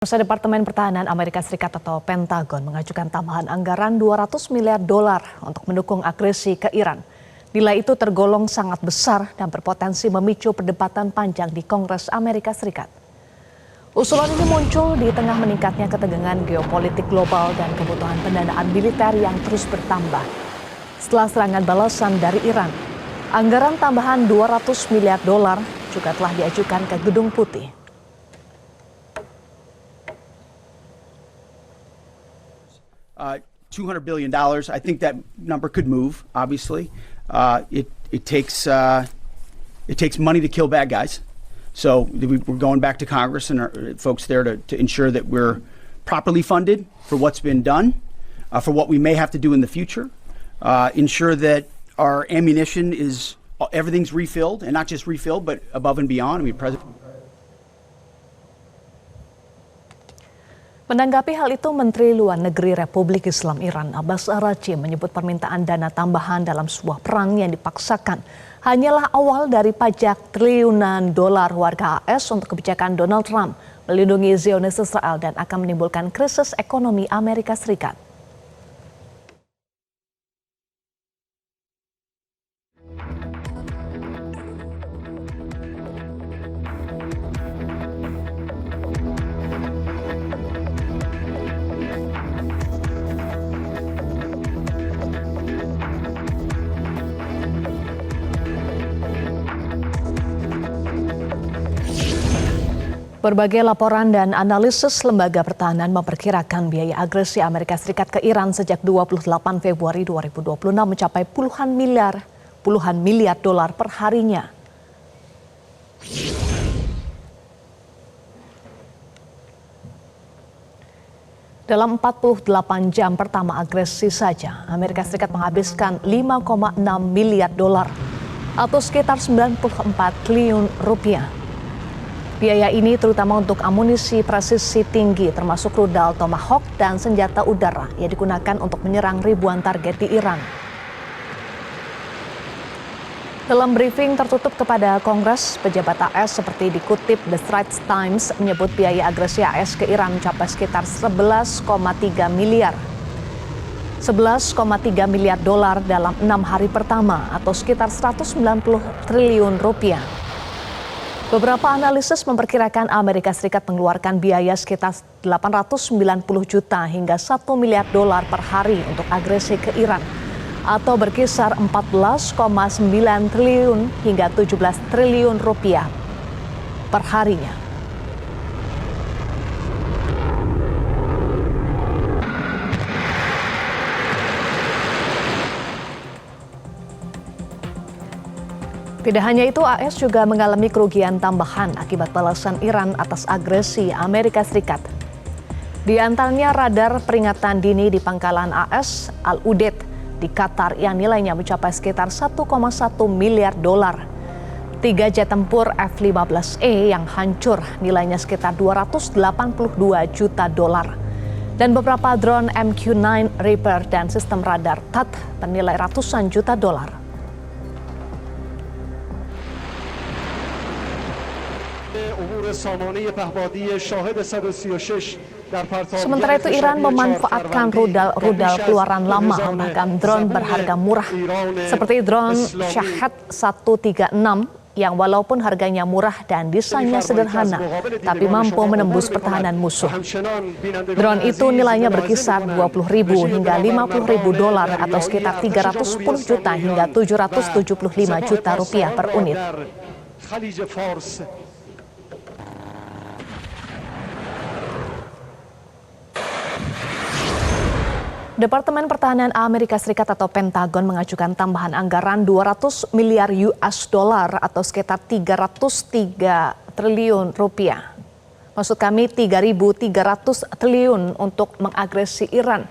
Departemen Pertahanan Amerika Serikat atau Pentagon mengajukan tambahan anggaran 200 miliar dolar untuk mendukung agresi ke Iran. Nilai itu tergolong sangat besar dan berpotensi memicu perdebatan panjang di Kongres Amerika Serikat. Usulan ini muncul di tengah meningkatnya ketegangan geopolitik global dan kebutuhan pendanaan militer yang terus bertambah. Setelah serangan balasan dari Iran, anggaran tambahan 200 miliar dolar juga telah diajukan ke Gedung Putih. $200 billion. I think that number could move. Obviously, it takes money to kill bad guys. So we're going back to Congress and our folks there to ensure that we're properly funded for what's been done, for what we may have to do in the future. Ensure that our ammunition is everything's refilled, and not just refilled, but above and beyond. I mean, Menanggapi hal itu, Menteri Luar Negeri Republik Islam Iran Abbas Araghchi menyebut permintaan dana tambahan dalam sebuah perang yang dipaksakan hanyalah awal dari pajak triliunan dolar warga AS untuk kebijakan Donald Trump melindungi Zionis Israel dan akan menimbulkan krisis ekonomi Amerika Serikat. Berbagai laporan dan analisis lembaga pertahanan memperkirakan biaya agresi Amerika Serikat ke Iran sejak 28 Februari 2026 mencapai puluhan miliar dolar per harinya. Dalam 48 jam pertama agresi saja, Amerika Serikat menghabiskan 5,6 miliar dolar atau sekitar 94 triliun rupiah. Biaya ini terutama untuk amunisi presisi tinggi termasuk rudal Tomahawk dan senjata udara yang digunakan untuk menyerang ribuan target di Iran. Dalam briefing tertutup kepada Kongres, pejabat AS seperti dikutip The Straits Times menyebut biaya agresi AS ke Iran mencapai sekitar 11,3 miliar dolar dalam 6 hari pertama atau sekitar 190 triliun rupiah. Beberapa analisis memperkirakan Amerika Serikat mengeluarkan biaya sekitar 890 juta hingga 1 miliar dolar per hari untuk agresi ke Iran atau berkisar 14,9 triliun hingga 17 triliun rupiah per harinya. Tidak hanya itu, AS juga mengalami kerugian tambahan akibat balasan Iran atas agresi Amerika Serikat. Di antaranya radar peringatan dini di pangkalan AS Al-Udeid di Qatar yang nilainya mencapai sekitar 1,1 miliar dolar. 3 jet tempur F-15E yang hancur nilainya sekitar 282 juta dolar. Dan beberapa drone MQ-9 Reaper dan sistem radar THAAD bernilai ratusan juta dolar. Sementara itu Iran memanfaatkan rudal keluaran lama bahkan drone berharga murah seperti drone Shahed 136 yang walaupun harganya murah dan desainnya sederhana tapi mampu menembus pertahanan musuh. Drone itu nilainya berkisar 20.000 hingga 50.000 dolar atau sekitar 310 juta hingga 775 juta rupiah per unit. Departemen Pertahanan Amerika Serikat atau Pentagon mengajukan tambahan anggaran 200 miliar US dollar atau sekitar 303 triliun rupiah. Maksud kami 3.300 triliun untuk mengagresi Iran.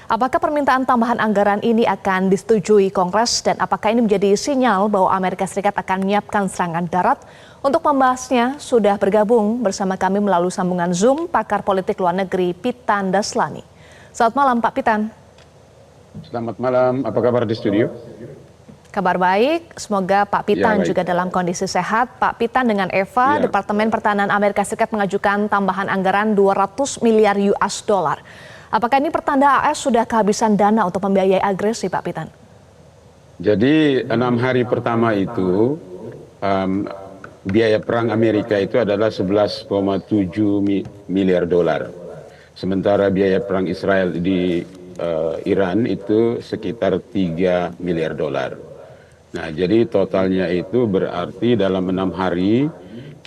Apakah permintaan tambahan anggaran ini akan disetujui Kongres dan apakah ini menjadi sinyal bahwa Amerika Serikat akan menyiapkan serangan darat? Untuk membahasnya sudah bergabung bersama kami melalui sambungan Zoom pakar politik luar negeri Pitan Daslani. Selamat malam Pak Pitan. Selamat malam, apa kabar di studio? Kabar baik, semoga Pak Pitan juga dalam kondisi sehat. Pak Pitan dengan Eva, Departemen Pertahanan Amerika Serikat mengajukan tambahan anggaran 200 miliar US dollar. Apakah ini pertanda AS sudah kehabisan dana untuk membiayai agresi, Pak Pitan? Jadi 6 hari pertama itu biaya perang Amerika itu adalah 11,7 miliar dolar. Sementara biaya perang Israel di Iran itu sekitar 3 miliar dolar. Nah, jadi totalnya itu berarti dalam 6 hari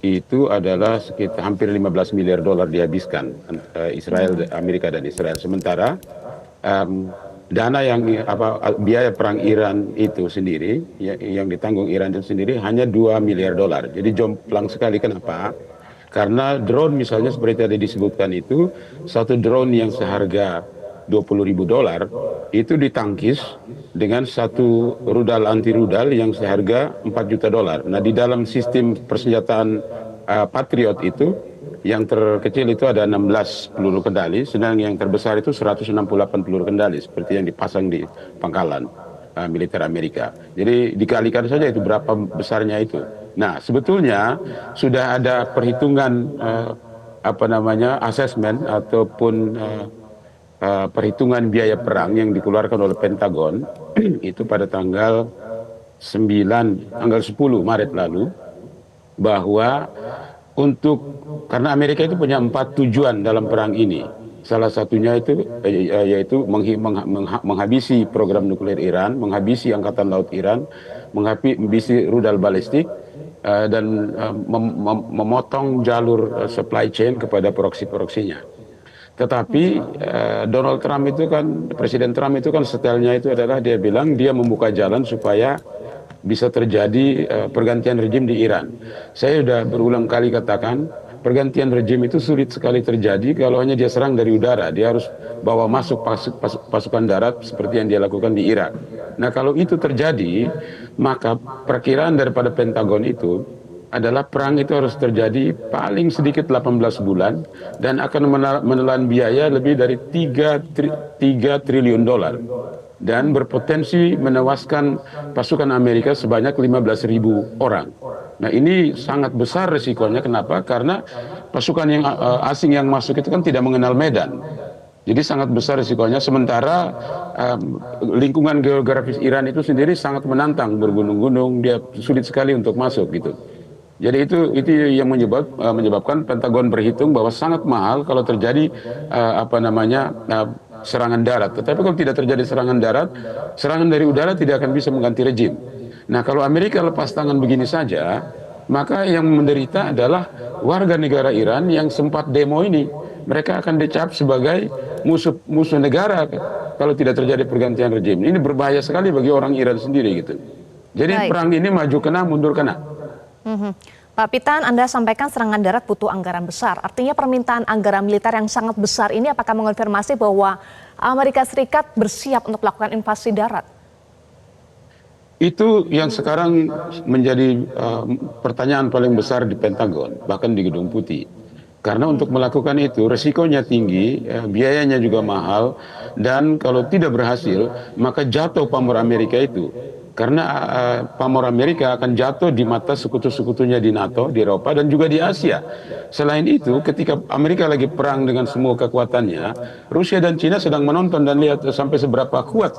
itu adalah sekitar hampir 15 miliar dolar dihabiskan Amerika dan Israel. Sementara dana yang biaya perang Iran itu sendiri yang ditanggung Iran itu sendiri hanya 2 miliar dolar. Jadi jomplang sekali. Kenapa? Karena drone misalnya seperti tadi disebutkan itu, satu drone yang seharga 20.000 dolar itu ditangkis dengan satu rudal anti rudal yang seharga 4 juta dolar. Nah, di dalam sistem persenjataan Patriot itu yang terkecil itu ada 16 peluru kendali, sedang yang terbesar itu 168 peluru kendali seperti yang dipasang di pangkalan militer Amerika. Jadi dikalikan saja itu berapa besarnya itu. Nah, sebetulnya sudah ada perhitungan asesmen ataupun perhitungan biaya perang yang dikeluarkan oleh Pentagon itu pada tanggal 10 Maret lalu, bahwa karena Amerika itu punya 4 tujuan dalam perang ini. Salah satunya itu yaitu menghabisi program nuklir Iran, menghabisi angkatan laut Iran, menghabisi rudal balistik, dan memotong jalur supply chain kepada proksi-proksinya. Tetapi Donald Trump itu kan, Presiden Trump itu kan stylenya itu adalah dia bilang dia membuka jalan supaya bisa terjadi pergantian rejim di Iran. Saya sudah berulang kali katakan, pergantian rejim itu sulit sekali terjadi kalau hanya dia serang dari udara. Dia harus bawa masuk pasukan darat seperti yang dia lakukan di Irak. Nah, kalau itu terjadi, maka perkiraan daripada Pentagon itu adalah perang itu harus terjadi paling sedikit 18 bulan dan akan menelan biaya lebih dari 3 triliun dolar dan berpotensi menewaskan pasukan Amerika sebanyak 15.000 orang. Nah, ini sangat besar risikonya. Kenapa? Karena pasukan yang asing yang masuk itu kan tidak mengenal medan. Jadi sangat besar risikonya. Sementara lingkungan geografis Iran itu sendiri sangat menantang, bergunung-gunung, dia sulit sekali untuk masuk gitu. Jadi itu yang menyebabkan Pentagon berhitung bahwa sangat mahal kalau terjadi serangan darat. Tetapi kalau tidak terjadi serangan darat, serangan dari udara tidak akan bisa mengganti rejim. Nah, kalau Amerika lepas tangan begini saja, maka yang menderita adalah warga negara Iran yang sempat demo ini. Mereka akan dicap sebagai musuh negara kalau tidak terjadi pergantian rejim. Ini berbahaya sekali bagi orang Iran sendiri gitu. Jadi perang ini maju kena, mundur kena. Pak Pitan, Anda sampaikan serangan darat butuh anggaran besar. Artinya permintaan anggaran militer yang sangat besar ini apakah mengonfirmasi bahwa Amerika Serikat bersiap untuk melakukan invasi darat? Itu yang sekarang menjadi pertanyaan paling besar di Pentagon, bahkan di Gedung Putih. Karena untuk melakukan itu resikonya tinggi, biayanya juga mahal, dan kalau tidak berhasil maka jatuh pamor Amerika itu. Karena pamor Amerika akan jatuh di mata sekutu-sekutunya di NATO, di Eropa, dan juga di Asia. Selain itu, ketika Amerika lagi perang dengan semua kekuatannya, Rusia dan Cina sedang menonton dan lihat sampai seberapa kuat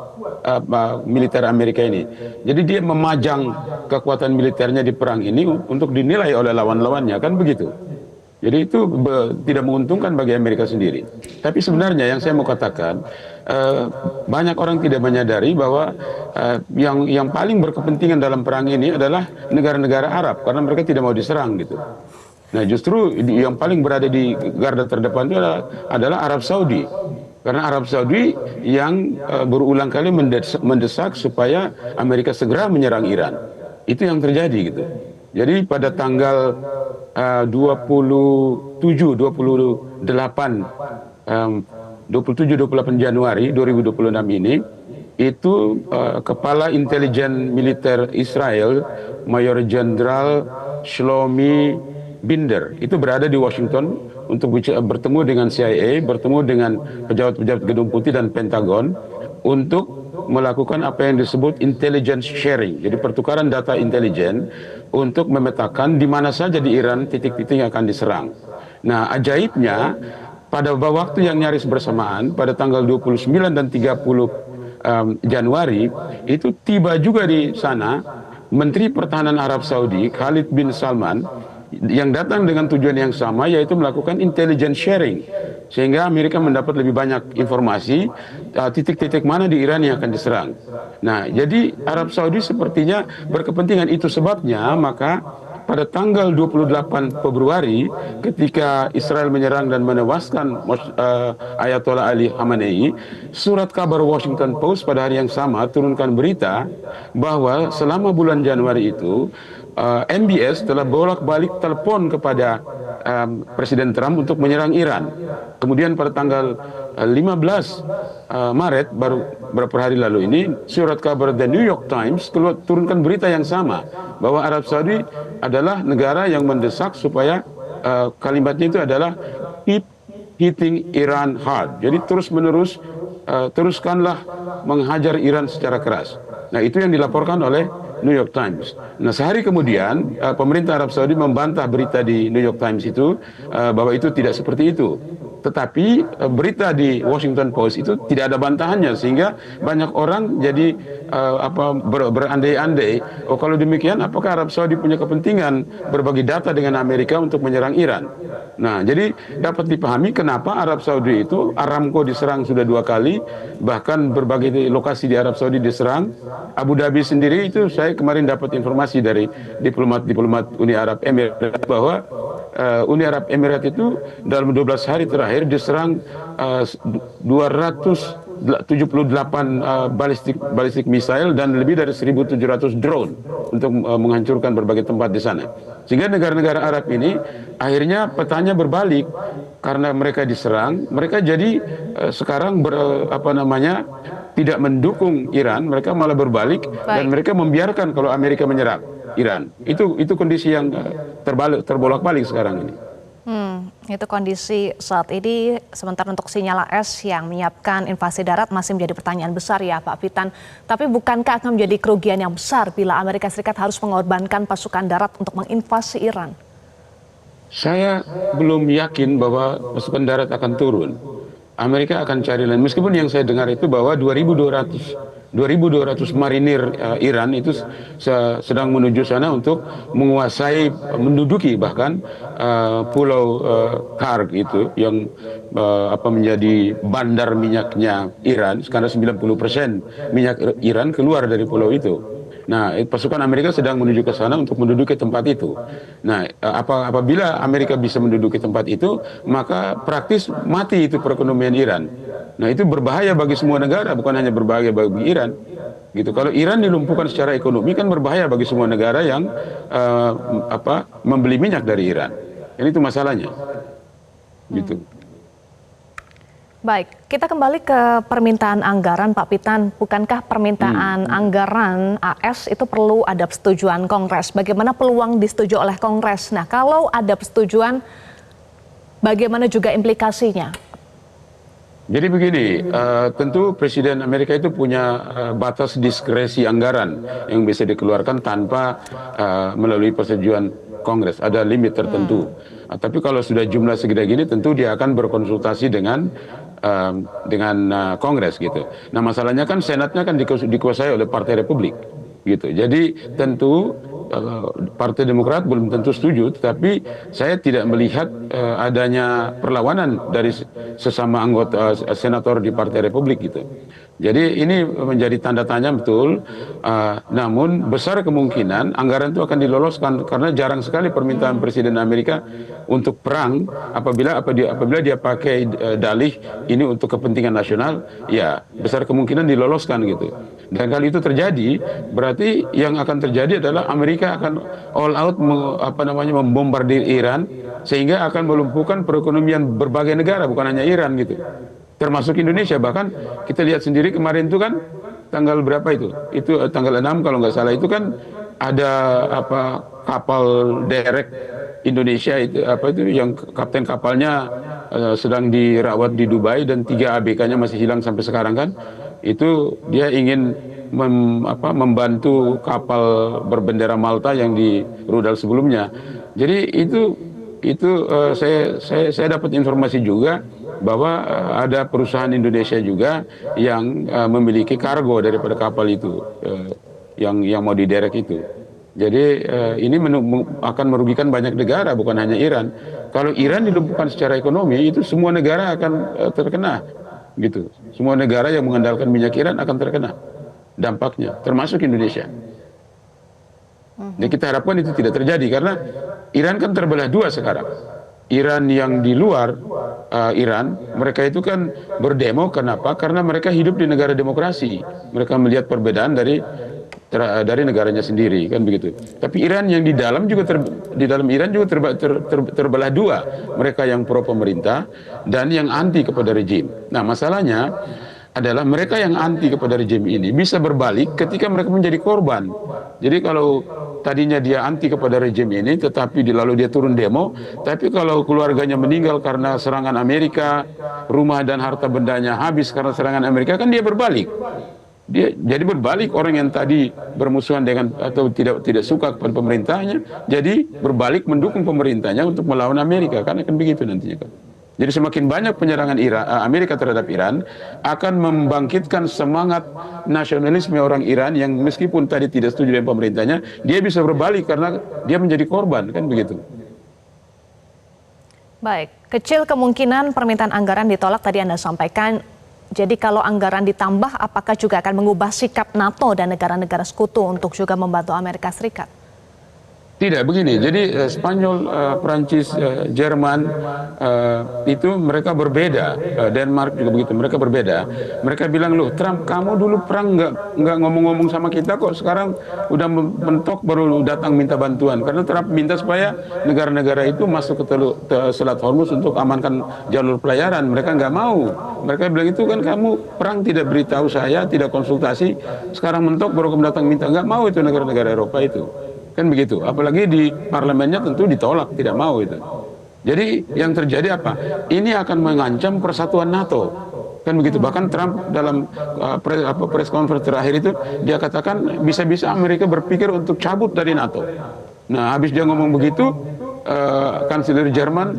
militer Amerika ini. Jadi dia memajang kekuatan militernya di perang ini untuk dinilai oleh lawan-lawannya, kan begitu. Jadi itu tidak menguntungkan bagi Amerika sendiri. Tapi sebenarnya yang saya mau katakan, banyak orang tidak menyadari bahwa yang paling berkepentingan dalam perang ini adalah negara-negara Arab, karena mereka tidak mau diserang gitu. Nah, justru yang paling berada di garda terdepan itu adalah Arab Saudi. Karena Arab Saudi yang berulang kali mendesak supaya Amerika segera menyerang Iran. Itu yang terjadi gitu. Jadi pada tanggal 27-28 Januari 2026 ini, itu Kepala Intelijen Militer Israel, Mayor Jenderal Shlomi Binder, itu berada di Washington untuk bertemu dengan CIA, bertemu dengan pejabat-pejabat Gedung Putih dan Pentagon untuk melakukan apa yang disebut intelligence sharing, jadi pertukaran data intelijen untuk memetakan di mana saja di Iran titik-titik yang akan diserang. Nah, ajaibnya pada waktu yang nyaris bersamaan pada tanggal 29 dan 30 Januari itu tiba juga di sana Menteri Pertahanan Arab Saudi Khalid bin Salman yang datang dengan tujuan yang sama, yaitu melakukan intelligence sharing, sehingga Amerika mendapat lebih banyak informasi titik-titik mana di Iran yang akan diserang. Nah, jadi Arab Saudi sepertinya berkepentingan, itu sebabnya maka pada tanggal 28 Februari ketika Israel menyerang dan menewaskan Ayatollah Ali Khamenei, surat kabar Washington Post pada hari yang sama turunkan berita bahwa selama bulan Januari itu MBS telah bolak-balik telepon kepada Presiden Trump untuk menyerang Iran. Kemudian pada tanggal 15 Maret, baru beberapa hari lalu ini, surat kabar The New York Times turunkan berita yang sama, bahwa Arab Saudi adalah negara yang mendesak supaya kalimatnya itu adalah keep hitting Iran hard. Jadi terus-menerus teruskanlah menghajar Iran secara keras. Nah, itu yang dilaporkan oleh New York Times. Nah, sehari kemudian pemerintah Arab Saudi membantah berita di New York Times itu bahwa itu tidak seperti itu. Tetapi berita di Washington Post itu tidak ada bantahannya, sehingga banyak orang jadi berandai-andai, oh kalau demikian apakah Arab Saudi punya kepentingan berbagi data dengan Amerika untuk menyerang Iran. Nah, jadi dapat dipahami kenapa Arab Saudi itu, Aramco diserang sudah 2 kali, bahkan berbagai lokasi di Arab Saudi diserang. Abu Dhabi sendiri itu saya kemarin dapat informasi dari diplomat Uni Arab Emirat bahwa Uni Arab Emirat itu dalam 12 hari terakhir diserang 278 balistik misail dan lebih dari 1.700 drone untuk menghancurkan berbagai tempat di sana. Sehingga negara-negara Arab ini akhirnya petanya berbalik, karena mereka diserang, mereka jadi sekarang tidak mendukung Iran, mereka malah berbalik. Baik. Dan mereka membiarkan kalau Amerika menyerang Iran. Itu kondisi yang terbolak-balik sekarang ini. Itu kondisi saat ini. Sementara untuk sinyal AS yang menyiapkan invasi darat masih menjadi pertanyaan besar ya Pak Fitan. Tapi bukankah akan menjadi kerugian yang besar bila Amerika Serikat harus mengorbankan pasukan darat untuk menginvasi Iran? Saya belum yakin bahwa pasukan darat akan turun. Amerika akan cari lain. Meskipun yang saya dengar itu bahwa 2.200 marinir Iran itu sedang menuju sana untuk menduduki bahkan pulau Karg itu yang menjadi bandar minyaknya Iran, karena 90% minyak Iran keluar dari pulau itu. Nah, pasukan Amerika sedang menuju ke sana untuk menduduki tempat itu. Nah, apabila Amerika bisa menduduki tempat itu, maka praktis mati itu perekonomian Iran. Nah, itu berbahaya bagi semua negara, bukan hanya berbahaya bagi Iran. Gitu. Kalau Iran dilumpuhkan secara ekonomi, kan berbahaya bagi semua negara yang membeli minyak dari Iran. Ini itu masalahnya. Gitu. Baik, kita kembali ke permintaan anggaran Pak Fitan. Bukankah permintaan anggaran AS itu perlu ada persetujuan Kongres? Bagaimana peluang disetujui oleh Kongres? Nah, kalau ada persetujuan, bagaimana juga implikasinya? Jadi begini, tentu Presiden Amerika itu punya batas diskresi anggaran yang bisa dikeluarkan tanpa melalui persetujuan Kongres. Ada limit tertentu. Tapi kalau sudah jumlah segede gini, tentu dia akan berkonsultasi dengan Kongres gitu. Nah, masalahnya kan Senatnya kan dikuasai oleh Partai Republik gitu. Jadi tentu Partai Demokrat belum tentu setuju, tetapi saya tidak melihat adanya perlawanan dari sesama anggota senator di Partai Republik gitu. Jadi ini menjadi tanda tanya betul, namun besar kemungkinan anggaran itu akan diloloskan, karena jarang sekali permintaan Presiden Amerika untuk perang apabila dia pakai dalih ini untuk kepentingan nasional, ya besar kemungkinan diloloskan gitu. Dan kalau itu terjadi, berarti yang akan terjadi adalah Amerika akan all out membombardir Iran, sehingga akan melumpuhkan perekonomian berbagai negara, bukan hanya Iran gitu. Termasuk Indonesia. Bahkan kita lihat sendiri kemarin itu kan tanggal berapa itu tanggal 6 kalau nggak salah, itu kan ada kapal derek Indonesia itu yang kapten kapalnya sedang dirawat di Dubai dan 3 ABK-nya masih hilang sampai sekarang kan. itu dia ingin membantu kapal berbendera Malta yang di rudal sebelumnya. Jadi saya dapat informasi juga bahwa ada perusahaan Indonesia juga yang memiliki kargo daripada kapal itu yang mau diderek itu. Jadi ini akan merugikan banyak negara, bukan hanya Iran. Kalau Iran dilumpuhkan secara ekonomi, itu semua negara akan terkena, gitu. Semua negara yang mengandalkan minyak Iran akan terkena dampaknya, termasuk Indonesia. Dan kita harapkan itu tidak terjadi karena Iran kan terbelah dua sekarang. Iran yang di luar Iran, mereka itu kan berdemo, kenapa? Karena mereka hidup di negara demokrasi. Mereka melihat perbedaan dari negaranya sendiri, kan begitu. Tapi Iran yang di dalam juga di dalam Iran juga terbelah dua, mereka yang pro pemerintah dan yang anti kepada rejim. Nah, masalahnya adalah mereka yang anti kepada rejim ini bisa berbalik ketika mereka menjadi korban. Jadi kalau tadinya dia anti kepada rejim ini, tetapi lalu dia turun demo, tapi kalau keluarganya meninggal karena serangan Amerika, rumah dan harta bendanya habis karena serangan Amerika, kan dia berbalik. Dia jadi berbalik, orang yang tadi bermusuhan dengan atau tidak suka kepada pemerintahnya, jadi berbalik mendukung pemerintahnya untuk melawan Amerika, kan akan begitu nantinya kan. Jadi semakin banyak penyerangan Amerika terhadap Iran akan membangkitkan semangat nasionalisme orang Iran yang meskipun tadi tidak setuju dengan pemerintahnya, dia bisa berbalik karena dia menjadi korban, kan begitu. Baik, kecil kemungkinan permintaan anggaran ditolak tadi Anda sampaikan. Jadi kalau anggaran ditambah, apakah juga akan mengubah sikap NATO dan negara-negara sekutu untuk juga membantu Amerika Serikat? Tidak, begini. Jadi Spanyol, Prancis, Jerman itu mereka berbeda. Denmark juga begitu. Mereka berbeda. Mereka bilang, loh Trump, kamu dulu perang nggak ngomong-ngomong sama kita kok. Sekarang udah mentok baru datang minta bantuan. Karena Trump minta supaya negara-negara itu masuk ke Selat Hormuz untuk amankan jalur pelayaran. Mereka nggak mau. Mereka bilang itu kan kamu perang tidak beritahu saya, tidak konsultasi. Sekarang mentok baru kamu datang minta. Nggak mau itu negara-negara Eropa itu. Kan begitu, apalagi di parlemennya tentu ditolak, tidak mau itu. Jadi yang terjadi apa? Ini akan mengancam persatuan NATO, kan begitu. Bahkan Trump dalam press conference terakhir itu dia katakan bisa-bisa Amerika berpikir untuk cabut dari NATO. Nah, habis dia ngomong begitu, kanselir Jerman,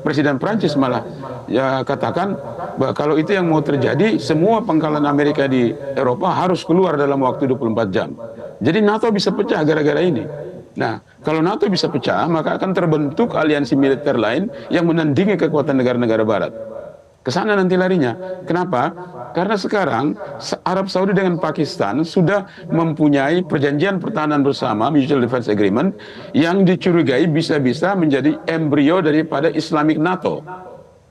Presiden Prancis malah ya katakan bahwa kalau itu yang mau terjadi, semua pangkalan Amerika di Eropa harus keluar dalam waktu 24 jam. Jadi NATO bisa pecah gara-gara ini. Nah, kalau NATO bisa pecah, maka akan terbentuk aliansi militer lain yang menandingi kekuatan negara-negara Barat. Kesana nanti larinya. Kenapa? Karena sekarang Arab Saudi dengan Pakistan sudah mempunyai perjanjian pertahanan bersama, Mutual Defense Agreement, yang dicurigai bisa-bisa menjadi embrio daripada Islamic NATO.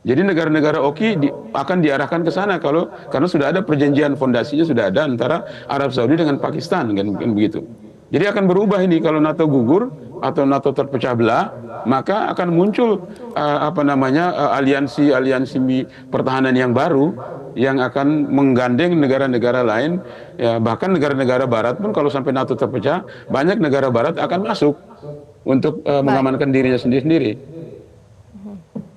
Jadi negara-negara OKI akan diarahkan ke sana karena sudah ada perjanjian fondasinya, sudah ada antara Arab Saudi dengan Pakistan, kan begitu. Jadi akan berubah ini kalau NATO gugur atau NATO terpecah belah, maka akan muncul aliansi pertahanan yang baru yang akan menggandeng negara-negara lain, ya, bahkan negara-negara Barat pun kalau sampai NATO terpecah, banyak negara Barat akan masuk untuk mengamankan dirinya sendiri-sendiri.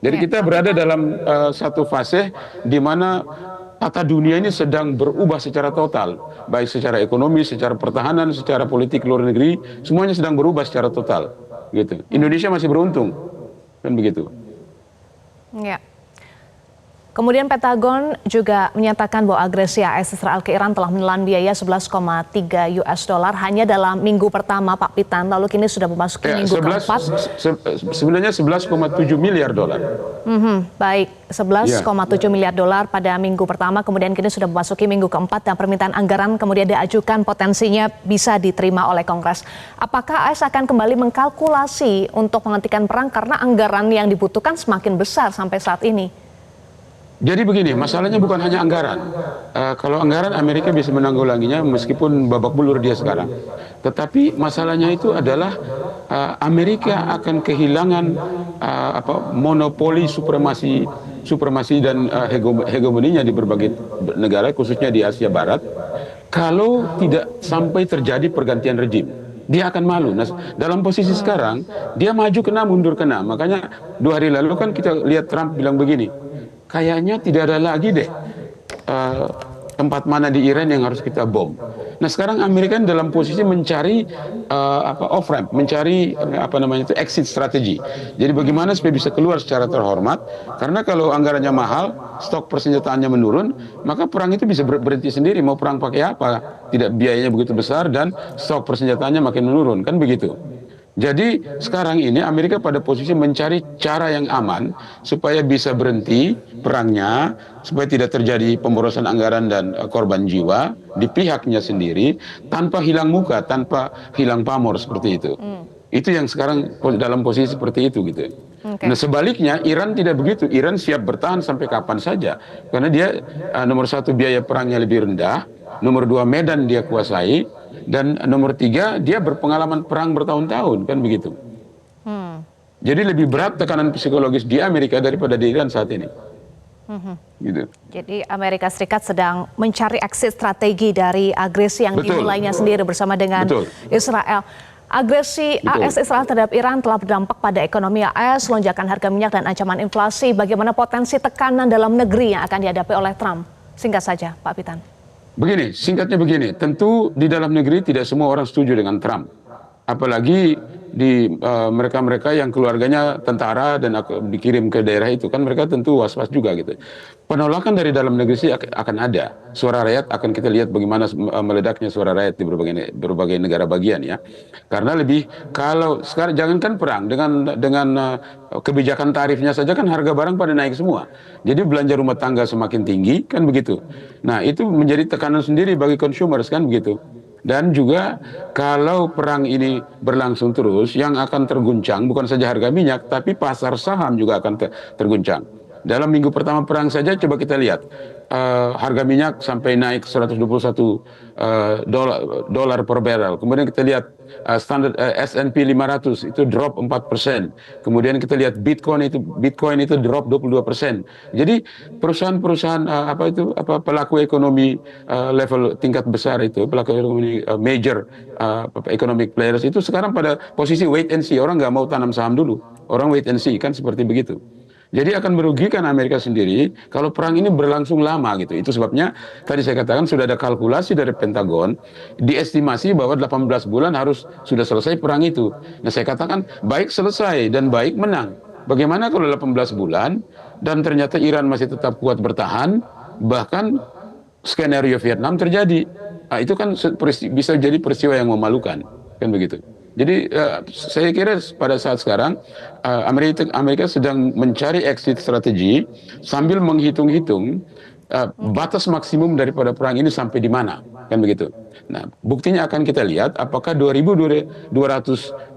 Jadi kita berada dalam satu fase di mana tata dunia ini sedang berubah secara total, baik secara ekonomi, secara pertahanan, secara politik luar negeri, semuanya sedang berubah secara total. Gitu. Indonesia masih beruntung, kan begitu. Ya. Kemudian Pentagon juga menyatakan bahwa agresi AS Israel ke Iran telah menelan biaya 11,3 US dollar hanya dalam minggu pertama, Pak Pitan. Lalu kini sudah memasuki minggu keempat. Sebenarnya 11,7 miliar dolar. Baik, 11,7 miliar dolar pada minggu pertama, kemudian kini sudah memasuki minggu keempat dan permintaan anggaran kemudian diajukan potensinya bisa diterima oleh Kongres. Apakah AS akan kembali mengkalkulasi untuk menghentikan perang karena anggaran yang dibutuhkan semakin besar sampai saat ini? Jadi begini, masalahnya bukan hanya anggaran. Kalau anggaran Amerika bisa menanggulanginya meskipun babak belur dia sekarang. Tetapi masalahnya itu adalah Amerika akan kehilangan monopoli supremasi dan hegemoninya di berbagai negara, khususnya di Asia Barat, kalau tidak sampai terjadi pergantian rejim. Dia akan malu. Nah, dalam posisi sekarang, dia maju kena, mundur kena. Makanya 2 hari lalu kan kita lihat Trump bilang begini, kayaknya tidak ada lagi deh tempat mana di Iran yang harus kita bom. Nah sekarang Amerika dalam posisi mencari off ramp, mencari exit strategi. Jadi bagaimana supaya bisa keluar secara terhormat? Karena kalau anggarannya mahal, stok persenjataannya menurun, maka perang itu bisa berhenti sendiri. Mau perang pakai apa? Tidak, biayanya begitu besar dan stok persenjataannya makin menurun, kan begitu. Jadi sekarang ini Amerika pada posisi mencari cara yang aman supaya bisa berhenti perangnya, supaya tidak terjadi pemborosan anggaran dan korban jiwa di pihaknya sendiri tanpa hilang muka, tanpa hilang pamor seperti itu. Itu yang sekarang dalam posisi seperti itu gitu. Nah sebaliknya Iran tidak begitu. Iran siap bertahan sampai kapan saja karena dia nomor satu biaya perangnya lebih rendah, nomor dua medan dia kuasai, dan nomor tiga dia berpengalaman perang bertahun-tahun, kan begitu. Jadi lebih berat tekanan psikologis di Amerika daripada di Iran saat ini. Gitu. Jadi Amerika Serikat sedang mencari exit strategi dari agresi yang dimulainya sendiri bersama dengan Israel. Agresi AS Israel terhadap Iran telah berdampak pada ekonomi AS, lonjakan harga minyak dan ancaman inflasi. Bagaimana potensi tekanan dalam negeri yang akan dihadapi oleh Trump? Singkat saja, Pak Pitan. Begini, singkatnya begini, tentu di dalam negeri tidak semua orang setuju dengan Trump. Apalagi di mereka-mereka yang keluarganya tentara dan dikirim ke daerah itu, kan mereka tentu was-was juga gitu. Penolakan dari dalam negeri sih akan ada. Suara rakyat akan kita lihat bagaimana meledaknya suara rakyat di berbagai negara bagian ya. Karena kalau sekarang jangankan perang, dengan kebijakan tarifnya saja kan harga barang pada naik semua. Jadi belanja rumah tangga semakin tinggi, kan begitu. Nah itu menjadi tekanan sendiri bagi consumers, kan begitu. Dan juga kalau perang ini berlangsung terus, yang akan terguncang bukan saja harga minyak, tapi pasar saham juga akan terguncang. Dalam minggu pertama perang saja coba kita lihat, harga minyak sampai naik 121 dolar per barrel. Kemudian kita lihat standar S&P 500 itu drop 4%. Kemudian kita lihat Bitcoin itu drop 22%. Jadi perusahaan-perusahaan pelaku ekonomi level tingkat besar itu, pelaku ekonomi major economic players itu sekarang pada posisi wait and see. Orang nggak mau tanam saham dulu. Orang wait and see, kan seperti begitu. Jadi akan merugikan Amerika sendiri kalau perang ini berlangsung lama gitu. Itu sebabnya tadi saya katakan sudah ada kalkulasi dari Pentagon, diestimasi bahwa 18 bulan harus sudah selesai perang itu. Nah saya katakan baik selesai dan baik menang. Bagaimana kalau 18 bulan dan ternyata Iran masih tetap kuat bertahan, bahkan skenario Vietnam terjadi. Nah, itu kan bisa jadi peristiwa yang memalukan, kan begitu. Jadi saya kira pada saat sekarang Amerika sedang mencari exit strategi sambil menghitung-hitung batas maksimum daripada perang ini sampai di mana, kan begitu. Nah, buktinya akan kita lihat apakah 2.200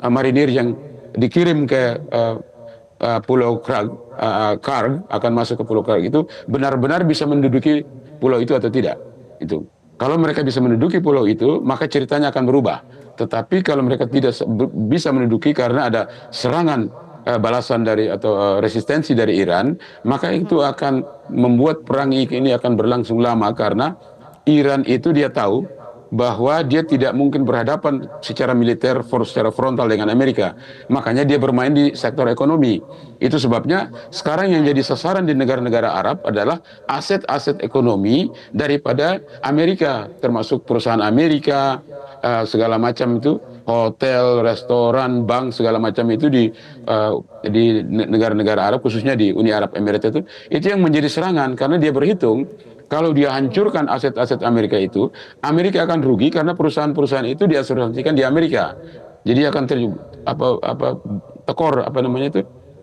marinir yang dikirim ke Pulau Karg akan masuk ke Pulau Karg itu benar-benar bisa menduduki pulau itu atau tidak. Itu. Kalau mereka bisa menduduki pulau itu, maka ceritanya akan berubah. Tetapi kalau mereka tidak bisa menduduki karena ada serangan balasan dari atau resistensi dari Iran, maka itu akan membuat perang ini akan berlangsung lama karena Iran itu dia tahu bahwa dia tidak mungkin berhadapan secara militer secara frontal dengan Amerika. Makanya dia bermain di sektor ekonomi. Itu sebabnya sekarang yang jadi sasaran di negara-negara Arab adalah aset-aset ekonomi daripada Amerika, termasuk perusahaan Amerika, segala macam itu, hotel, restoran, bank, segala macam itu di negara-negara Arab, khususnya di Uni Arab Emirates itu yang menjadi serangan karena dia berhitung kalau dia hancurkan aset-aset Amerika itu, Amerika akan rugi karena perusahaan-perusahaan itu diasuransikan di Amerika. Jadi akan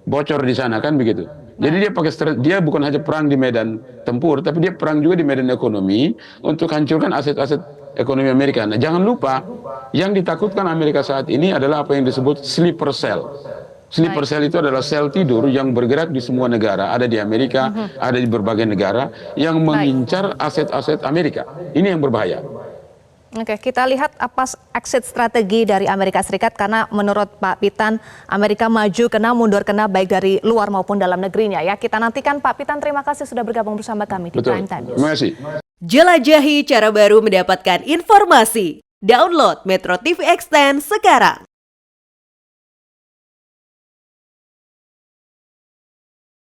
bocor di sana, kan begitu. Jadi dia bukan hanya perang di medan tempur, tapi dia perang juga di medan ekonomi untuk hancurkan aset-aset ekonomi Amerika. Nah, jangan lupa yang ditakutkan Amerika saat ini adalah apa yang disebut sleeper cell. Sleeper cell itu adalah sel tidur yang bergerak di semua negara, ada di Amerika, ada di berbagai negara, yang mengincar aset-aset Amerika. Ini yang berbahaya. Oke, kita lihat apa exit strategi dari Amerika Serikat, karena menurut Pak Pitan, Amerika maju kena, mundur kena, baik dari luar maupun dalam negerinya ya. Kita nantikan. Pak Pitan, terima kasih sudah bergabung bersama kami di Prime Time. Terima kasih. Jelajahi cara baru mendapatkan informasi. Download Metro TV Extend sekarang.